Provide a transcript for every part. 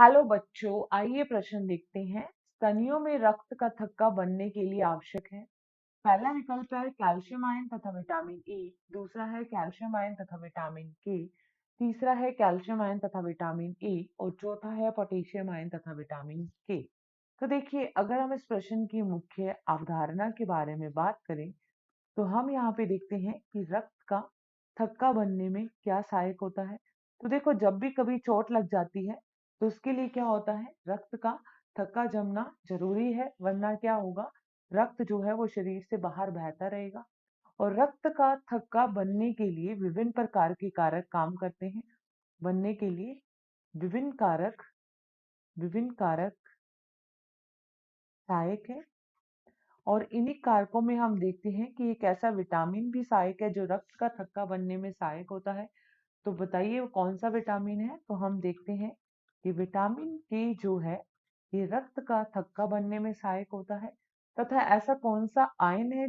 Hello बच्चों, आइए प्रश्न देखते हैं। स्तनियों में रक्त का थक्का बनने के लिए आवश्यक है। पहला विकल्प है कैल्शियम आयन तथा विटामिन ए, दूसरा है कैल्शियम आयन तथा विटामिन के, तीसरा है कैल्शियम आयन तथा विटामिन ए और चौथा है पोटेशियम आयन तथा विटामिन के। तो देखिए, अगर हम इस प्रश्न की मुख्य अवधारणा के बारे में बात करें तो हम यहाँ पे देखते हैं कि रक्त का थक्का बनने में क्या सहायक होता है। तो देखो, जब भी कभी चोट लग जाती है तो उसके लिए क्या होता है, रक्त का थक्का जमना जरूरी है, वरना क्या होगा, रक्त जो है वो शरीर से बाहर बहता रहेगा। और रक्त का थक्का बनने के लिए विभिन्न प्रकार के कारक काम करते हैं। बनने के लिए विभिन्न कारक सहायक है। और इन्हीं कारकों में हम देखते हैं कि एक ऐसा विटामिन भी सहायक है जो रक्त का थक्का बनने में सहायक होता है। तो बताइए वो कौन सा विटामिन है। तो हम देखते हैं कि विटामिन के जो है ये रक्त का थक्का बनने में सहायक होता है। तथा ऐसा कौन सा आयन है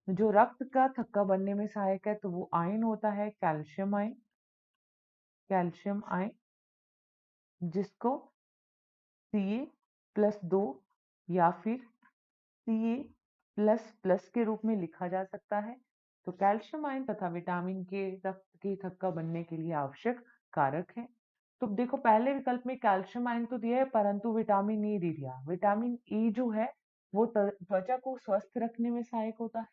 जो रक्त का थक्का बनने में सहायक है, तो वो आयन होता है कैल्शियम आयन, जिसको Ca+2 या फिर Ca++ के रूप में लिखा जा सकता है। तो कैल्शियम आयन तथा विटामिन के रक्त के थक्का बनने के लिए आवश्यक कारक है। तो देखो, पहले विकल्प में कैल्शियम आयन तो दिया है परंतु विटामिन ई नहीं दिया। विटामिन ई जो है वो त्वचा को स्वस्थ रखने में सहायक होता है।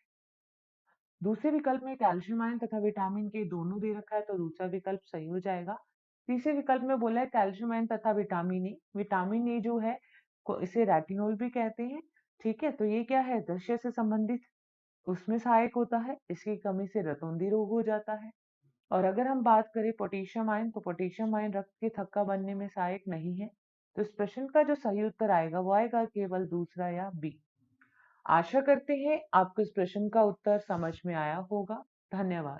दूसरे विकल्प में कैल्शियम आयन तथा विटामिन के दोनों दे रखा है, तो दूसरा विकल्प सही हो जाएगा। तीसरे विकल्प में बोला है कैल्शियम आयन तथा विटामिन ए। विटामिन ए जो है इसे रेटिनोल भी कहते हैं। ठीक है, तो ये क्या है, दृश्य से संबंधित उसमें सहायक होता है। इसकी कमी से रतौंधी रोग हो जाता है। और अगर हम बात करें पोटेशियम आयन, तो पोटेशियम आयन रक्त के थक्का बनने में सहायक नहीं है। तो इस प्रश्न का जो सही उत्तर आएगा वो आएगा केवल दूसरा या बी। आशा करते हैं आपको इस प्रश्न का उत्तर समझ में आया होगा। धन्यवाद।